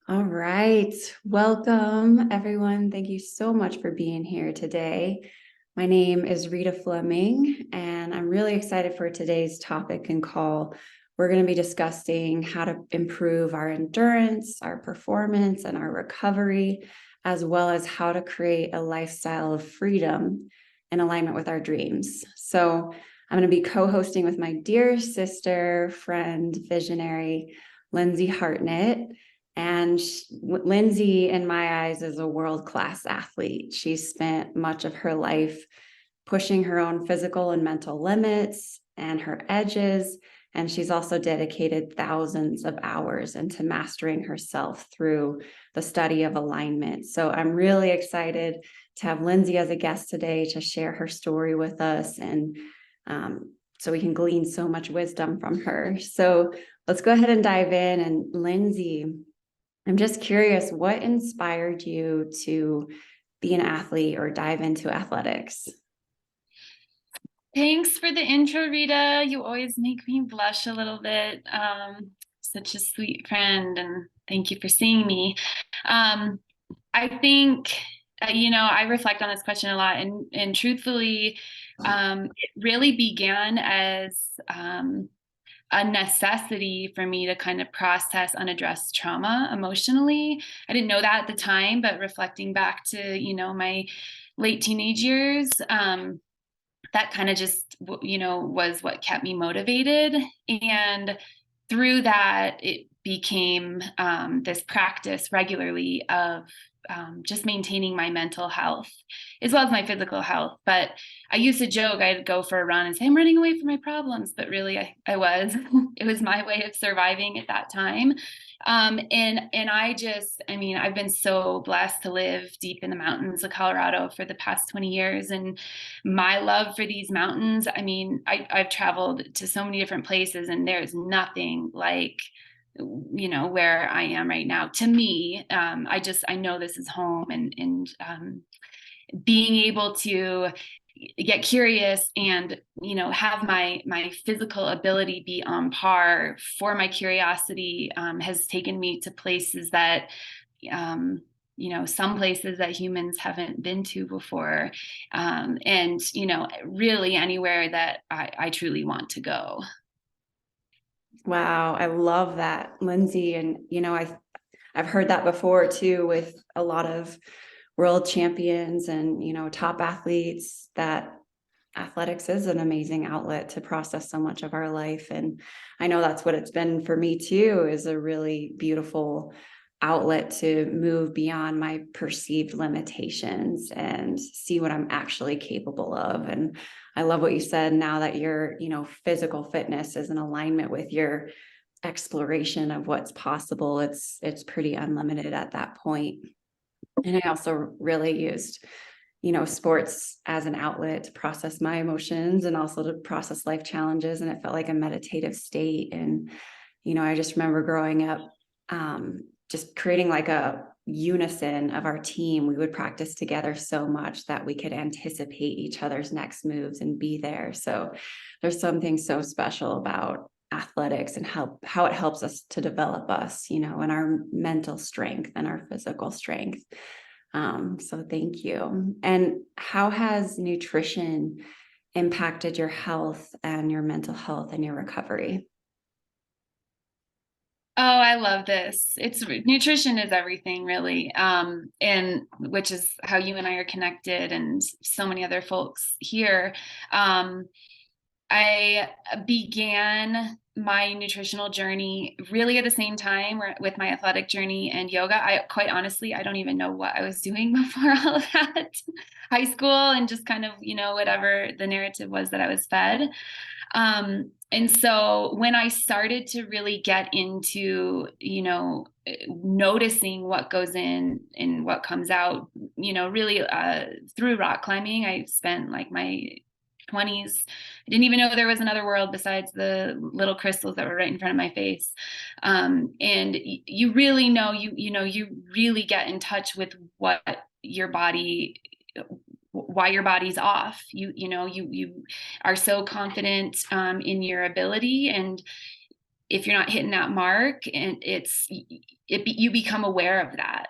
All right. Welcome, everyone. Thank you so much for being here today. My name is Rita Flemming, and I'm really excited for today's topic and call. We're going to be discussing how to improve our endurance, our performance, and our recovery, as well as how to create a lifestyle of freedom in alignment with our dreams. So, I'm going to be co hosting with my dear sister, friend, visionary, Lin Z Hartnett. And Lin Z, in my eyes, is a world-class athlete. She spent much of her life pushing her own physical and mental limits and her edges. And she's also dedicated thousands of hours into mastering herself through the study of alignment. So I'm really excited to have Lin Z as a guest today to share her story with us, and so we can glean so much wisdom from her. So let's go ahead and dive in. And Lin Z, I'm just curious, what inspired you to be an athlete or dive into athletics? Thanks for the intro, Rita. You always make me blush a little bit. Such a sweet friend, and thank you for seeing me. I think, I reflect on this question a lot, and truthfully, it really began as a necessity for me to kind of process unaddressed trauma emotionally. I didn't know that at the time, but reflecting back to, my late teenage years, that kind of just, was what kept me motivated. And through that, it became this practice regularly of just maintaining my mental health as well as my physical health. But I used to joke, I'd go for a run and say, I'm running away from my problems. But really, I was. It was my way of surviving at that time. And I've been so blessed to live deep in the mountains of Colorado for the past 20 years. And my love for these mountains, I've traveled to so many different places, and there's nothing like where I am right now. To me, I know this is home, and being able to get curious and have my physical ability be on par for my curiosity has taken me to places that some places that humans haven't been to before, and really anywhere that I truly want to go. Wow, I love that, Lindsay. And I've heard that before too, with a lot of world champions and top athletes, that athletics is an amazing outlet to process so much of our life. And I know that's what it's been for me too, is a really beautiful outlet to move beyond my perceived limitations and see what I'm actually capable of. And I love what you said, now that your physical fitness is in alignment with your exploration of what's possible. It's pretty unlimited at that point. And I also really used sports as an outlet to process my emotions and also to process life challenges. And it felt like a meditative state. And I just remember growing up, just creating like a unison of our team. We would practice together so much that we could anticipate each other's next moves and be there. So there's something so special about athletics and how it helps us to develop us, and our mental strength and our physical strength. So thank you. And how has nutrition impacted your health and your mental health and your recovery? Oh, I love this. It's nutrition is everything, really. And which is how you and I are connected, and so many other folks here. I began my nutritional journey really at the same time with my athletic journey and yoga. I quite honestly, I don't even know what I was doing before all of that. High school and just kind of, whatever the narrative was that I was fed. And so when I started to really get into, noticing what goes in and what comes out, really through rock climbing, I spent like my 20s. I didn't even know there was another world besides the little crystals that were right in front of my face. And you really know, you really get in touch with what your body, why your body's off. You are so confident in your ability, and if you're not hitting that mark, and you become aware of that.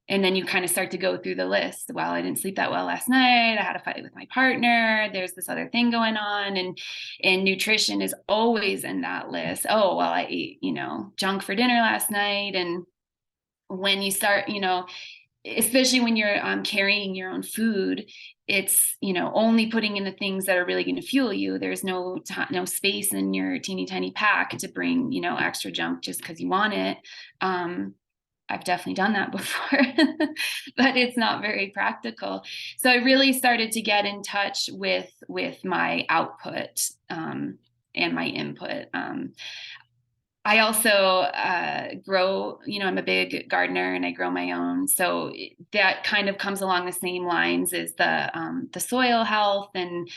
And then you kind of start to go through the list. Well, I didn't sleep that well last night. I had a fight with my partner. There's this other thing going on. And nutrition is always in that list. Oh, well, I ate, junk for dinner last night. And when you start, especially when you're carrying your own food, it's, only putting in the things that are really going to fuel you. There's no space in your teeny tiny pack to bring, extra junk just because you want it. I've definitely done that before, but it's not very practical. So I really started to get in touch with my output and my input. I also grow, I'm a big gardener and I grow my own. So that kind of comes along the same lines as the soil health and,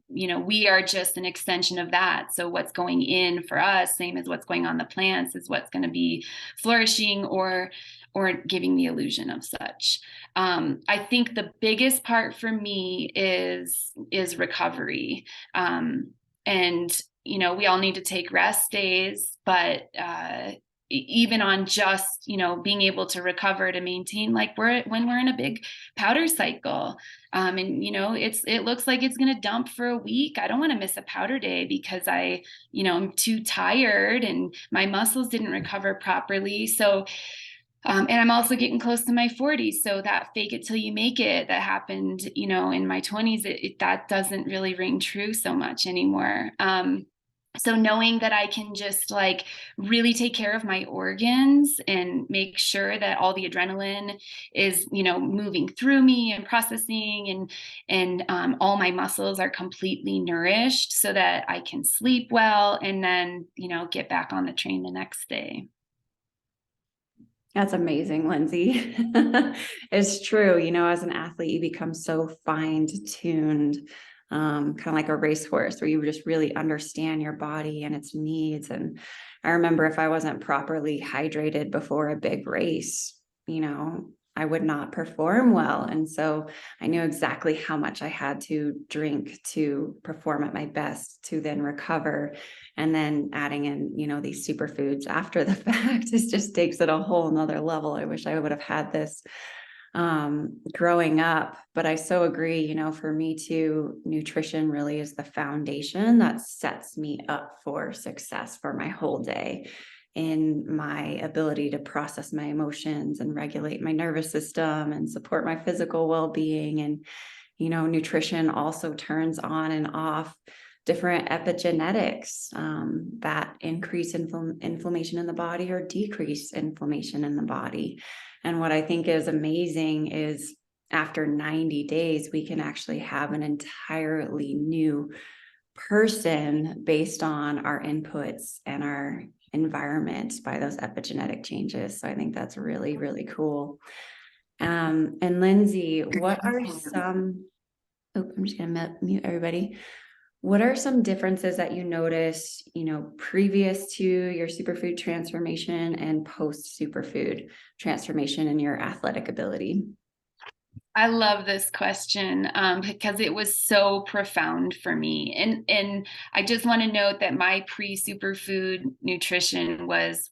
we are just an extension of that. So what's going in for us, same as what's going on the plants, is what's going to be flourishing or giving the illusion of such. I think the biggest part for me is recovery. And we all need to take rest days, but even on just, being able to recover to maintain, like when we're in a big powder cycle, and, it looks like it's going to dump for a week. I don't want to miss a powder day because I'm too tired and my muscles didn't recover properly. So, and I'm also getting close to my 40s. So that fake it till you make it that happened, in my 20s, that doesn't really ring true so much anymore. So knowing that I can just like really take care of my organs and make sure that all the adrenaline is, moving through me and processing, and all my muscles are completely nourished so that I can sleep well and then, get back on the train the next day. That's amazing, Lindsay. It's true. As an athlete, you become so fine-tuned, kind of like a racehorse where you just really understand your body and its needs. And I remember if I wasn't properly hydrated before a big race, I would not perform well. And so I knew exactly how much I had to drink to perform at my best to then recover. And then adding in, these superfoods after the fact, it just takes it a whole nother level. I wish I would have had this growing up, but I so agree, for me too, nutrition really is the foundation that sets me up for success for my whole day, in my ability to process my emotions and regulate my nervous system and support my physical well-being. And, nutrition also turns on and off different epigenetics that increase inflammation in the body or decrease inflammation in the body. And what I think is amazing is after 90 days, we can actually have an entirely new person based on our inputs and our environment by those epigenetic changes. So I think that's really, really cool. And Lindsay, what are some, I'm just going to mute everybody. What are some differences that you notice, previous to your superfood transformation and post superfood transformation in your athletic ability? I love this question because it was so profound for me. And I just want to note that my pre-superfood nutrition was,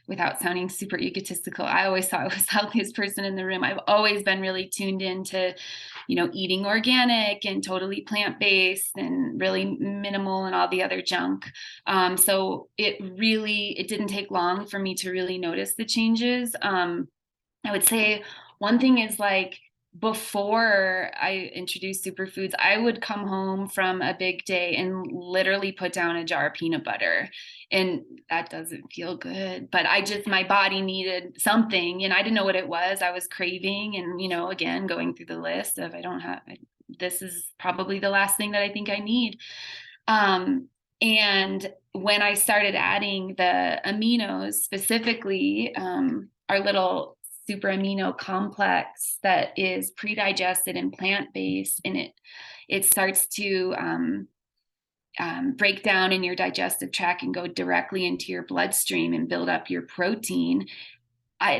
without sounding super egotistical, I always thought I was the healthiest person in the room. I've always been really tuned into, eating organic and totally plant-based and really minimal and all the other junk. So it didn't take long for me to really notice the changes. I would say one thing is like, before I introduced superfoods, I would come home from a big day and literally put down a jar of peanut butter. And that doesn't feel good, but my body needed something and I didn't know what it was. I was craving and, again, going through the list of this is probably the last thing that I think I need. And when I started adding the aminos, specifically our little super amino complex that is pre-digested and plant-based, and it starts to break down in your digestive tract and go directly into your bloodstream and build up your protein.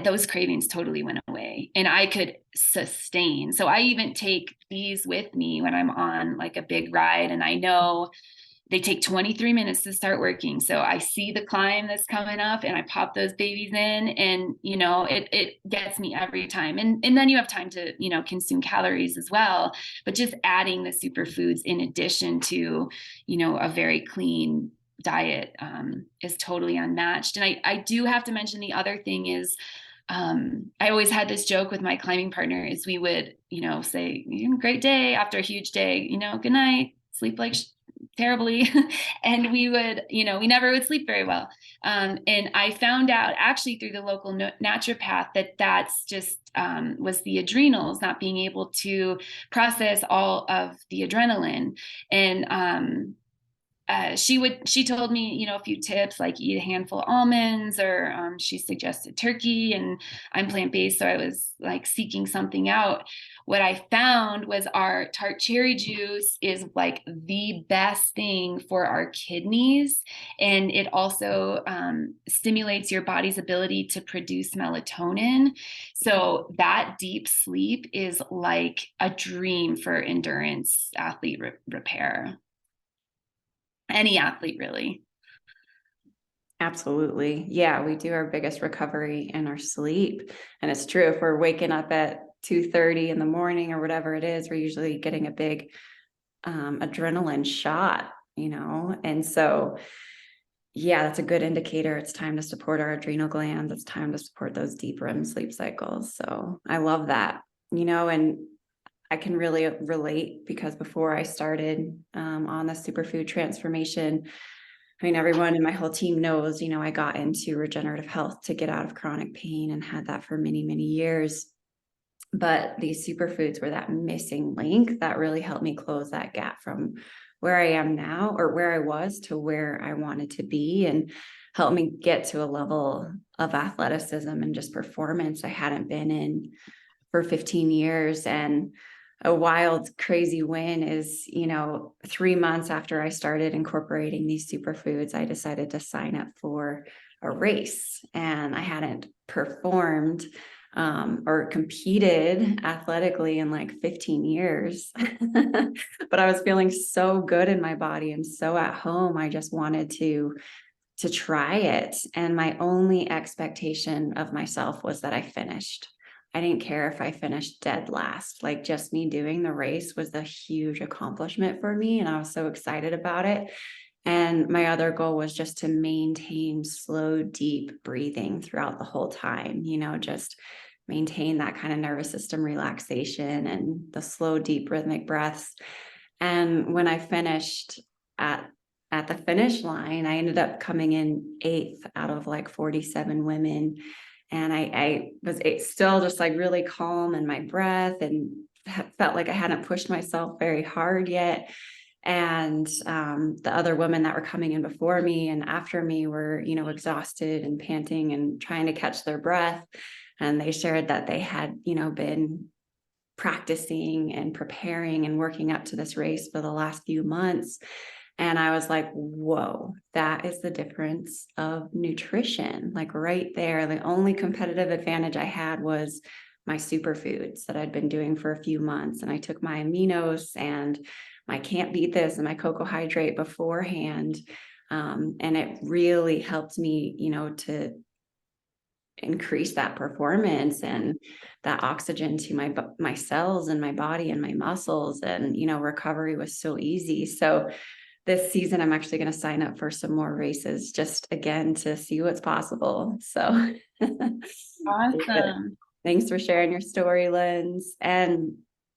Those cravings totally went away and I could sustain. So I even take these with me when I'm on like a big ride and I know they take 23 minutes to start working. So I see the climb that's coming up and I pop those babies in, and, you know, it gets me every time. And then you have time to, you know, consume calories as well. But just adding the superfoods in addition to, you know, a very clean diet is totally unmatched. And I do have to mention the other thing is, I always had this joke with my climbing partner is we would, you know, say, great day after a huge day, you know, good night, sleep like terribly. And we would, you know, we never would sleep very well. And I found out actually through the local naturopath that that's just was the adrenals not being able to process all of the adrenaline. And she told me, you know, a few tips like eat a handful of almonds, or she suggested turkey, and I'm plant-based, so I was like seeking something out. What I found was our tart cherry juice is like the best thing for our kidneys, and it also stimulates your body's ability to produce melatonin. So that deep sleep is like a dream for endurance athlete repair. Any athlete, really. Absolutely. Yeah, we do our biggest recovery in our sleep. And it's true, if we're waking up at 2:30 in the morning or whatever it is, we're usually getting a big adrenaline shot, you know? And so, yeah, that's a good indicator. It's time to support our adrenal glands. It's time to support those deep REM sleep cycles. So I love that, you know, and I can really relate because before I started on the superfood transformation, I mean, everyone in my whole team knows, you know, I got into regenerative health to get out of chronic pain and had that for many, many years. But these superfoods were that missing link that really helped me close that gap from where I am now, or where I was, to where I wanted to be, and helped me get to a level of athleticism and just performance I hadn't been in for 15 years. And a wild, crazy win is, you know, 3 months after I started incorporating these superfoods, I decided to sign up for a race. And I hadn't performed or competed athletically in like 15 years. But I was feeling so good in my body and so at home. I just wanted to try it. And my only expectation of myself was that I finished. I didn't care if I finished dead last. Like, just me doing the race was a huge accomplishment for me. And I was so excited about it. And my other goal was just to maintain slow, deep breathing throughout the whole time, you know, just maintain that kind of nervous system relaxation and the slow, deep rhythmic breaths. And when I finished at the finish line, I ended up coming in 8th out of like 47 women. And I was still just like really calm in my breath, and felt like I hadn't pushed myself very hard yet. And the other women that were coming in before me and after me were, you know, exhausted and panting and trying to catch their breath. And they shared that they had, you know, been practicing and preparing and working up to this race for the last few months. And I was like, whoa, that is the difference of nutrition. Like right there, the only competitive advantage I had was my superfoods that I'd been doing for a few months. And I took my aminos and my can't beat this and my cocoa hydrate beforehand. And it really helped me, you know, to increase that performance and that oxygen to my cells and my body and my muscles. And, you know, recovery was so easy. So this season, I'm actually going to sign up for some more races, just again to see what's possible. So Awesome. thanks for sharing your story, Lin. And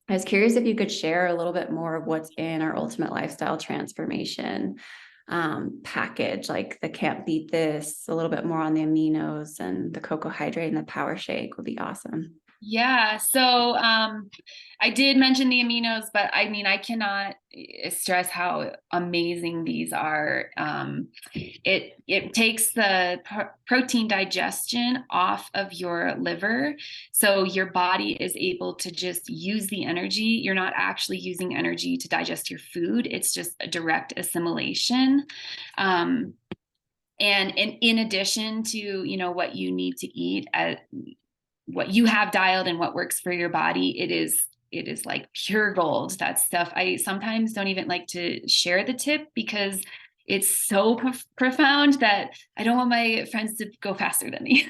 I was curious if you could share a little bit more of what's in our ultimate lifestyle transformation package, like the can't beat this, a little bit more on the aminos and the cocoa hydrate and the power shake would be awesome. Yeah, so I did mention the aminos, but I mean, I cannot stress how amazing these are. It takes the protein digestion off of your liver, so your body is able to just use the energy. You're not actually using energy to digest your food. It's just a direct assimilation. And in addition to, you know, what you need to eat, what you have dialed and what works for your body, it is it is like pure gold. That stuff. I sometimes don't even like to share the tip because it's so profound that I don't want my friends to go faster than me.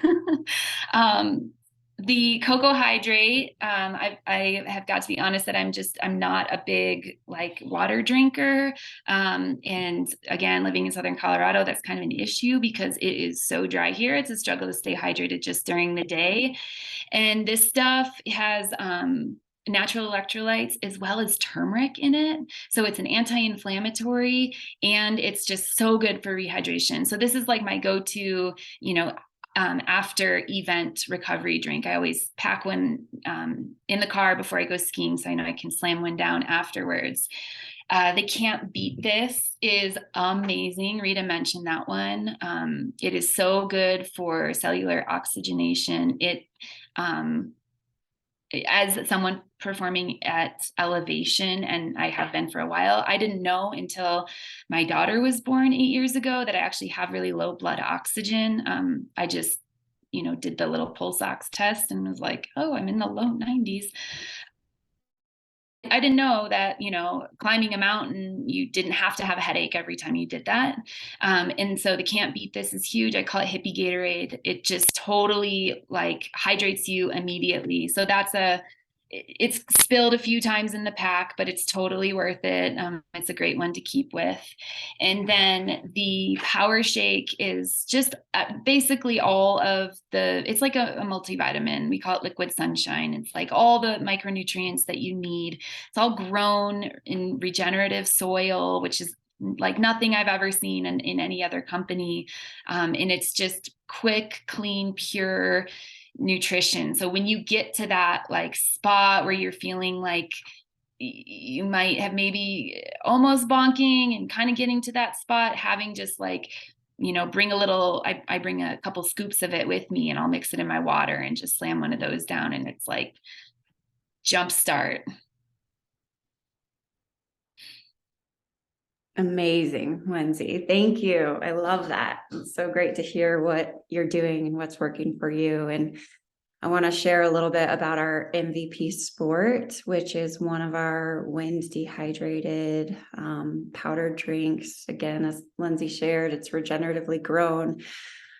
The cocoa hydrate, I have got to be honest that I'm not a big like water drinker. And again, living in Southern Colorado, that's kind of an issue because it is so dry here. It's a struggle to stay hydrated just during the day. And this stuff has natural electrolytes as well as turmeric in it. So it's an anti-inflammatory and it's just so good for rehydration. So this is like my go-to, after event recovery drink. I always pack one in the car before I go skiing so I know I can slam one down afterwards. They Can't Beat This is amazing. Rita mentioned that one. It is so good for cellular oxygenation. As someone performing at elevation, and I have been for a while, I didn't know until my daughter was born 8 years ago that I actually have really low blood oxygen. I just, did the little pulse ox test and was like, oh, I'm in the low 90s. I didn't know that, climbing a mountain, you didn't have to have a headache every time you did that. And so the Can't Beat This is huge. I call it hippie Gatorade. It just totally like hydrates you immediately. So it's spilled a few times in the pack, but it's totally worth it. It's a great one to keep with. And then the Power Shake is just basically it's like a multivitamin. We call it liquid sunshine. It's like all the micronutrients that you need. It's all grown in regenerative soil, which is like nothing I've ever seen in any other company. And it's just quick, clean, pure nutrition. So when you get to that like spot where you're feeling like you might have maybe almost bonking and kind of getting to that spot, having just like, bring I bring a couple scoops of it with me and I'll mix it in my water and just slam one of those down. And it's like jump start. Amazing, Lindsay. Thank you. I love that. It's so great to hear what you're doing and what's working for you. And I want to share a little bit about our MVP sport, which is one of our Wins dehydrated powdered drinks. Again, as Lindsay shared, it's regeneratively grown.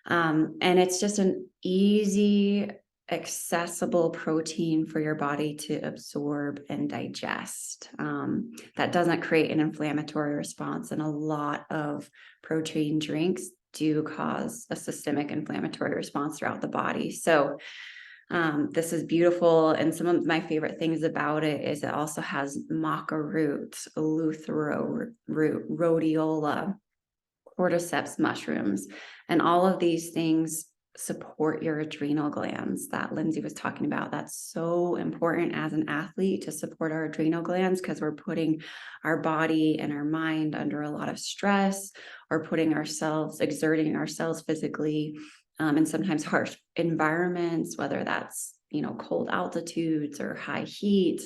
And it's just an easy, accessible protein for your body to absorb and digest that doesn't create an inflammatory response. And a lot of protein drinks do cause a systemic inflammatory response throughout the body. So this is beautiful. And some of my favorite things about it is it also has maca root, eleuthero root, rhodiola, cordyceps mushrooms, and all of these things support your adrenal glands that Lindsay was talking about. That's so important as an athlete to support our adrenal glands because we're putting our body and our mind under a lot of stress or exerting ourselves physically in sometimes harsh environments, whether that's cold altitudes or high heat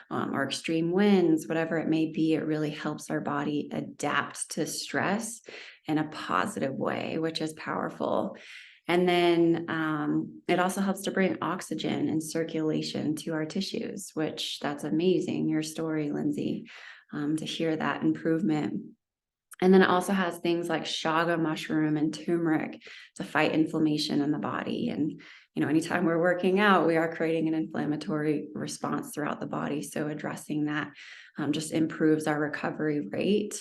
or extreme winds, whatever it may be. It really helps our body adapt to stress in a positive way, which is powerful. And then it also helps to bring oxygen and circulation to our tissues, which that's amazing. Your story, Lindsay, to hear that improvement. And then it also has things like chaga mushroom and turmeric to fight inflammation in the body. And, anytime we're working out, we are creating an inflammatory response throughout the body. So addressing that just improves our recovery rate.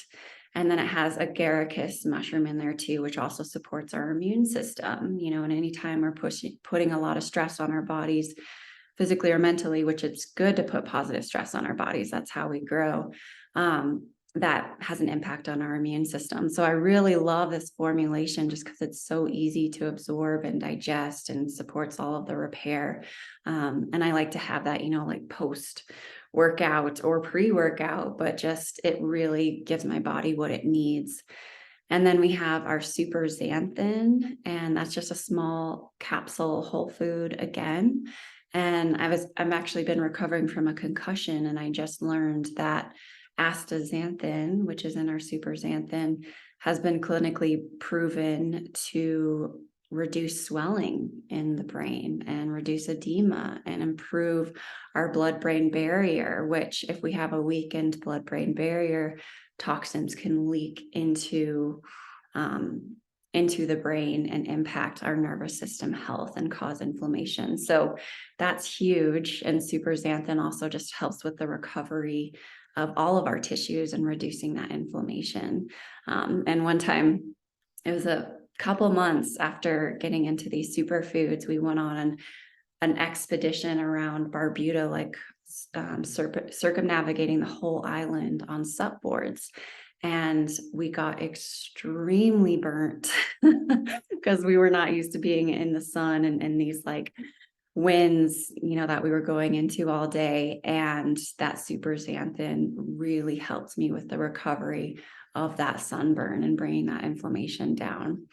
And then it has agaricus mushroom in there too, which also supports our immune system. And anytime we're putting a lot of stress on our bodies, physically or mentally, which it's good to put positive stress on our bodies. That's how we grow. That has an impact on our immune system. So I really love this formulation just because it's so easy to absorb and digest and supports all of the repair. And I like to have that, like post workout or pre-workout, but just it really gives my body what it needs. And then we have our super xanthan, and that's just a small capsule whole food again. And I've actually been recovering from a concussion, and I just learned that astaxanthin, which is in our super xanthan, has been clinically proven to reduce swelling in the brain and reduce edema and improve our blood-brain barrier, which if we have a weakened blood-brain barrier, toxins can leak into the brain and impact our nervous system health and cause inflammation. So that's huge. And super xanthan also just helps with the recovery of all of our tissues and reducing that inflammation. And one time, it was a couple months after getting into these superfoods, we went on an expedition around Barbuda, like circumnavigating the whole island on sup boards. And we got extremely burnt because we were not used to being in the sun and these like winds, that we were going into all day. And that super xanthan really helped me with the recovery of that sunburn and bringing that inflammation down.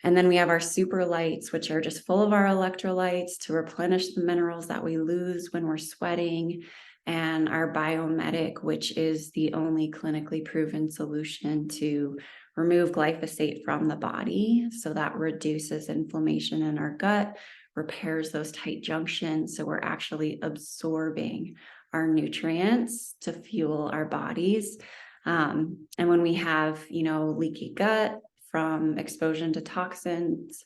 And then we have our super lights, which are just full of our electrolytes to replenish the minerals that we lose when we're sweating, and our biomedic, which is the only clinically proven solution to remove glyphosate from the body. So that reduces inflammation in our gut, repairs those tight junctions. So we're actually absorbing our nutrients to fuel our bodies. And when we have, leaky gut from exposure to toxins,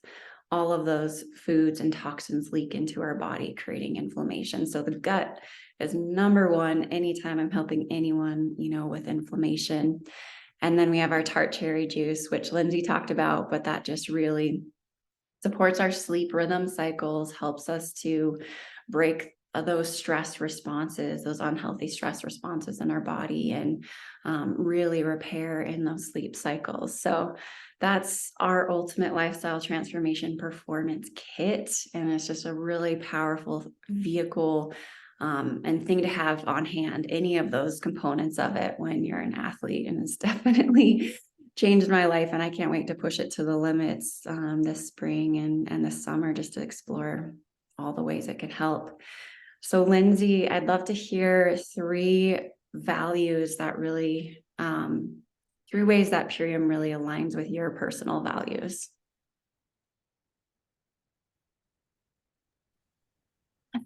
all of those foods and toxins leak into our body, creating inflammation. So the gut is number one anytime I'm helping anyone, with inflammation. And then we have our tart cherry juice, which Lindsay talked about, but that just really supports our sleep rhythm cycles, helps us to break those stress responses, those unhealthy stress responses in our body, and really repair in those sleep cycles. So that's our ultimate lifestyle transformation performance kit. And it's just a really powerful vehicle and thing to have on hand, any of those components of it when you're an athlete. And it's definitely changed my life, and I can't wait to push it to the limits this spring and this summer, just to explore all the ways it can help. So Lindsay, I'd love to hear three values that really, 3 ways that Purium really aligns with your personal values.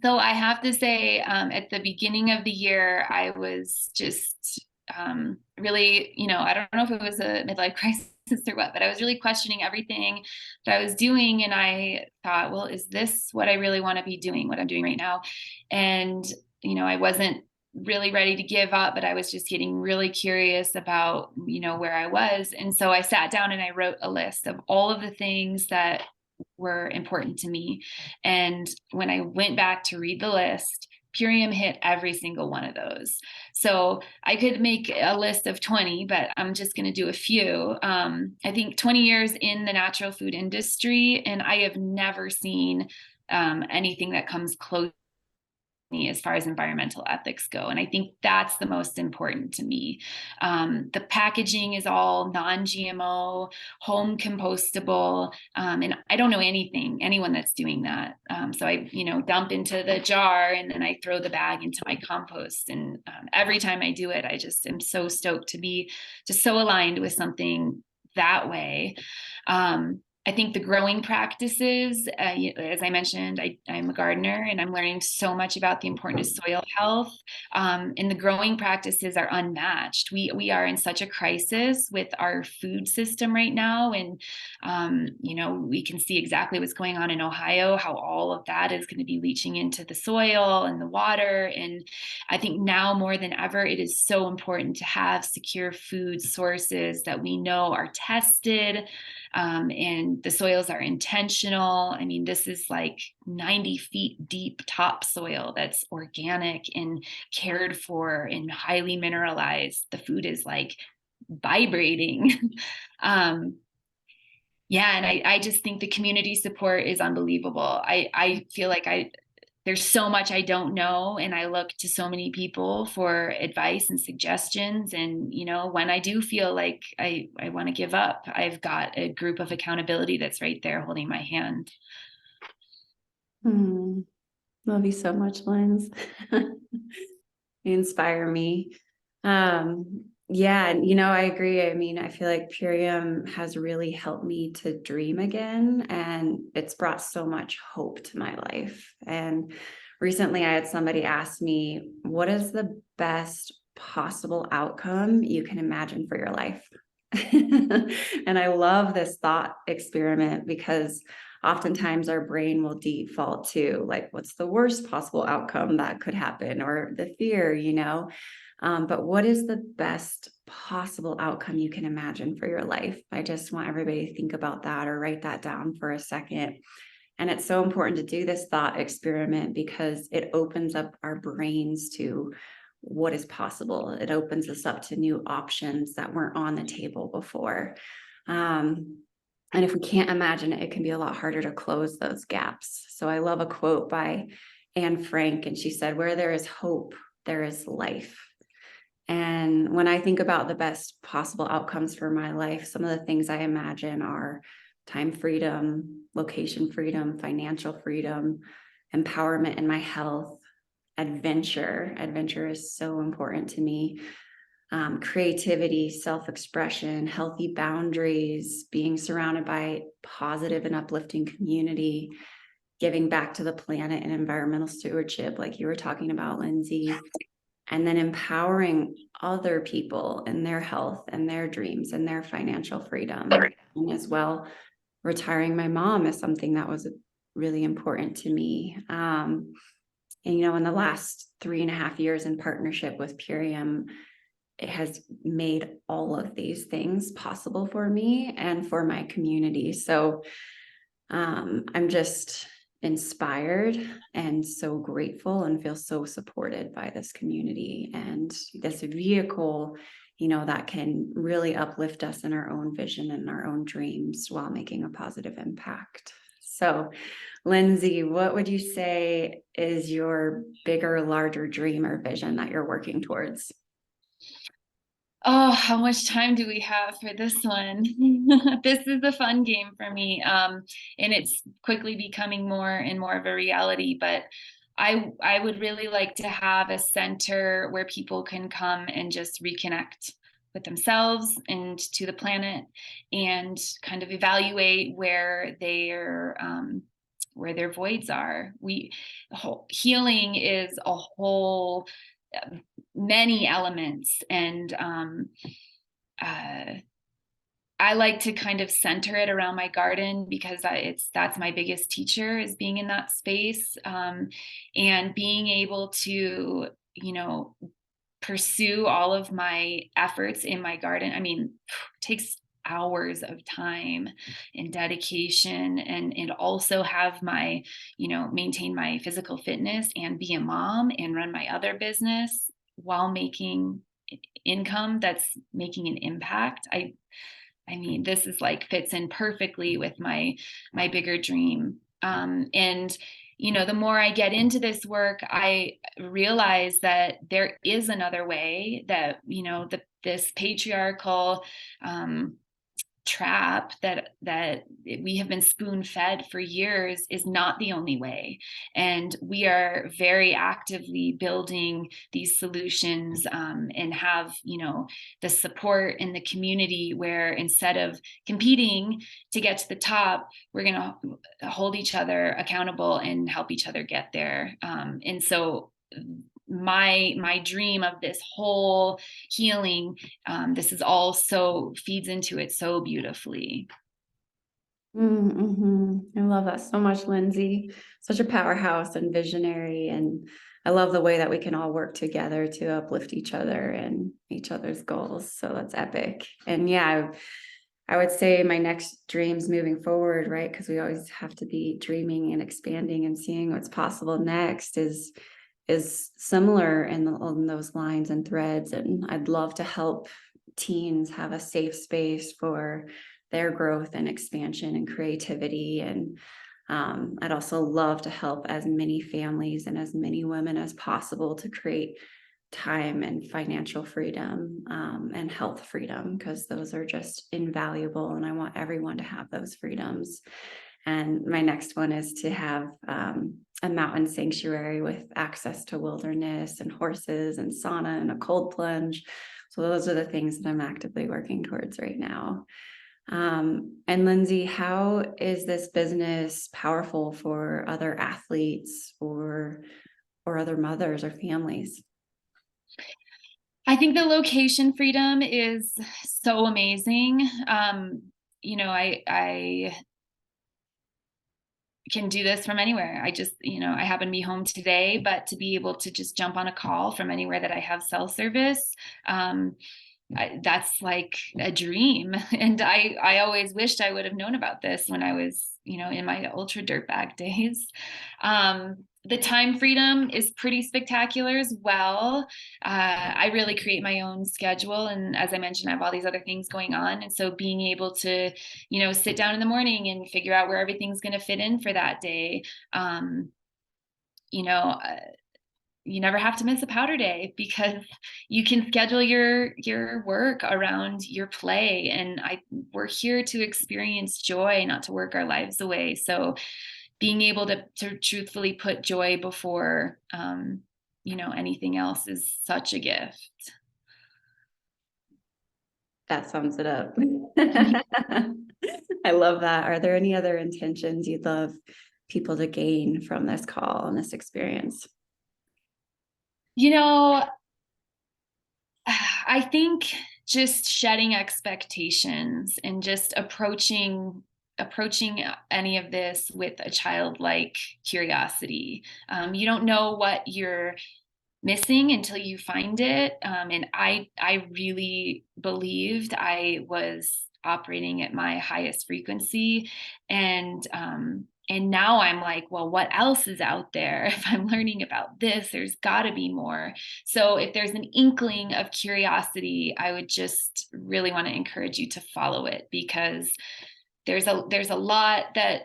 So I have to say, at the beginning of the year, I was just really, I don't know if it was a midlife crisis or what, but I was really questioning everything that I was doing. And I thought, well, is this what I really want to be doing, what I'm doing right now? And, I wasn't really ready to give up, but I was just getting really curious about, where I was. And so I sat down and I wrote a list of all of the things that were important to me. And when I went back to read the list, Purium hit every single one of those. So I could make a list of 20, but I'm just going to do a few. I think 20 years in the natural food industry, and I have never seen anything that comes close me as far as environmental ethics go. And I think that's the most important to me. The packaging is all non-GMO, home compostable. And I don't know anyone that's doing that. So I, dump into the jar and then I throw the bag into my compost. And every time I do it, I just am so stoked to be just so aligned with something that way. I think the growing practices, as I mentioned, I'm a gardener and I'm learning so much about the importance of soil health. And the growing practices are unmatched. We are in such a crisis with our food system right now. And, we can see exactly what's going on in Ohio, how all of that is going to be leaching into the soil and the water. And I think now more than ever, it is so important to have secure food sources that we know are tested. And the soils are intentional. I mean, this is like 90 feet deep topsoil that's organic and cared for and highly mineralized. The food is like vibrating. Yeah, and I just think the community support is unbelievable. I feel like there's so much I don't know, and I look to so many people for advice and suggestions. And when I do feel like I want to give up, I've got a group of accountability that's right there holding my hand. Love you so much, Linz. You inspire me. Yeah, and I agree. I mean, I feel like Purium has really helped me to dream again, and it's brought so much hope to my life. And recently I had somebody ask me, what is the best possible outcome you can imagine for your life? And I love this thought experiment because oftentimes our brain will default to like, what's the worst possible outcome that could happen, or the fear. But what is the best possible outcome you can imagine for your life? I just want everybody to think about that or write that down for a second. And it's so important to do this thought experiment because it opens up our brains to what is possible. It opens us up to new options that weren't on the table before. And if we can't imagine it, it can be a lot harder to close those gaps. So I love a quote by Anne Frank, and she said, "Where there is hope, there is life." And when I think about the best possible outcomes for my life, some of the things I imagine are time freedom, location freedom, financial freedom, empowerment in my health, adventure. Adventure is so important to me. Creativity, self-expression, healthy boundaries, being surrounded by positive and uplifting community, giving back to the planet and environmental stewardship, like you were talking about, Lindsay, and then empowering other people in their health and their dreams and their financial freedom. And as well, retiring my mom is something that was really important to me. And in the last 3.5 years in partnership with Purium, it has made all of these things possible for me and for my community. So I'm just inspired and so grateful and feel so supported by this community and this vehicle, that can really uplift us in our own vision and our own dreams while making a positive impact. So, Lindsay, what would you say is your bigger, larger dream or vision that you're working towards? Oh, how much time do we have for this one? This is a fun game for me. And it's quickly becoming more and more of a reality, but I would really like to have a center where people can come and just reconnect with themselves and to the planet and kind of evaluate where their voids are. Healing is a whole many elements, and uh, I like to kind of center it around my garden because that's my biggest teacher, is being in that space, and being able to pursue all of my efforts in my garden. I mean, it takes hours of time and dedication, and also have my maintain my physical fitness and be a mom and run my other business while making income that's making an impact. I mean, this is like fits in perfectly with my bigger dream. And the more I get into this work, I realize that there is another way, that this patriarchal trap that we have been spoon fed for years is not the only way, and we are very actively building these solutions, and have the support in the community, where instead of competing to get to the top, we're going to hold each other accountable and help each other get there. And so my dream of this whole healing, this is all so feeds into it so beautifully. I love that so much, Lindsay. Such a powerhouse and visionary. And I love the way that we can all work together to uplift each other and each other's goals. So that's epic. And yeah, I would say my next dreams moving forward, right? Because we always have to be dreaming and expanding and seeing what's possible next is similar on those lines and threads. And I'd love to help teens have a safe space for their growth and expansion and creativity. And I'd also love to help as many families and as many women as possible to create time and financial freedom, and health freedom, because those are just invaluable. And I want everyone to have those freedoms. And my next one is to have a mountain sanctuary with access to wilderness and horses and sauna and a cold plunge. So those are the things that I'm actively working towards right now. And Lindsay, how is this business powerful for other athletes or other mothers or families? I think the location freedom is so amazing. I can do this from anywhere. I just, I happen to be home today, but to be able to just jump on a call from anywhere that I have cell service, that's like a dream. And I always wished I would have known about this when I was, in my ultra dirtbag days. The time freedom is pretty spectacular as well. I really create my own schedule. And as I mentioned, I have all these other things going on. And so being able to, sit down in the morning and figure out where everything's going to fit in for that day. You know, you never have to miss a powder day because you can schedule your work around your play, and we're here to experience joy, not to work our lives away. So being able to truthfully put joy before anything else is such a gift. That sums it up. I love that. Are there any other intentions you'd love people to gain from this call and this experience? I think just shedding expectations and just approaching any of this with a childlike curiosity. You don't know what you're missing until you find it. And I really believed I was operating at my highest frequency. And now I'm like, well, what else is out there? If I'm learning about this, there's got to be more. So if there's an inkling of curiosity, I would just really want to encourage you to follow it, because there's a lot that,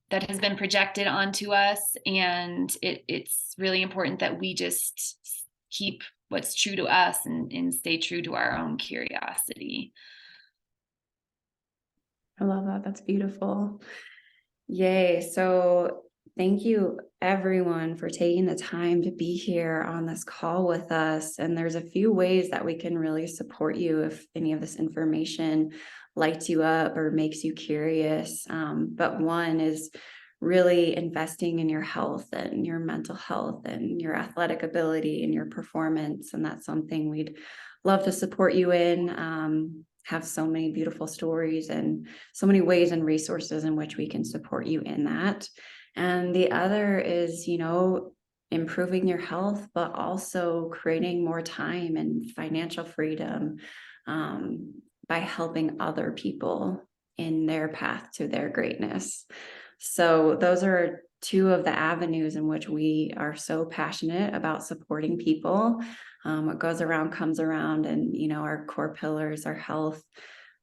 that has been projected onto us. And it's really important that we just keep what's true to us and stay true to our own curiosity. I love that. That's beautiful. Yay. So thank you everyone for taking the time to be here on this call with us. And there's a few ways that we can really support you if any of this information lights you up or makes you curious. But one is really investing in your health and your mental health and your athletic ability and your performance. And that's something we'd love to support you in. Have so many beautiful stories and so many ways and resources in which we can support you in that. And the other is, improving your health, but also creating more time and financial freedom by helping other people in their path to their greatness. So those are two of the avenues in which we are so passionate about supporting people. What goes around comes around, and our core pillars are health,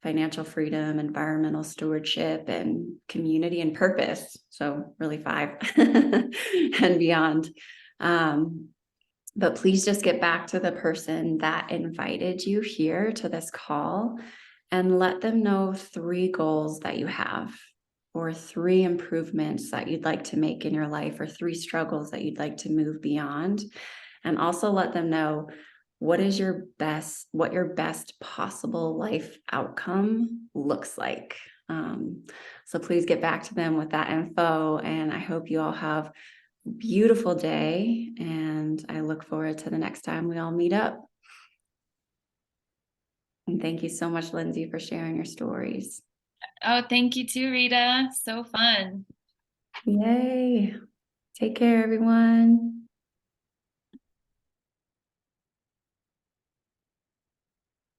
financial freedom, environmental stewardship, and community and purpose. So really 5 and beyond. But please just get back to the person that invited you here to this call and let them know 3 goals that you have, or 3 improvements that you'd like to make in your life, or 3 struggles that you'd like to move beyond. And also let them know what your best possible life outcome looks like. So please get back to them with that info. And I hope you all have a beautiful day. And I look forward to the next time we all meet up. And thank you so much, Lindsay, for sharing your stories. Oh, thank you too, Rita. So fun. Yay. Take care, everyone.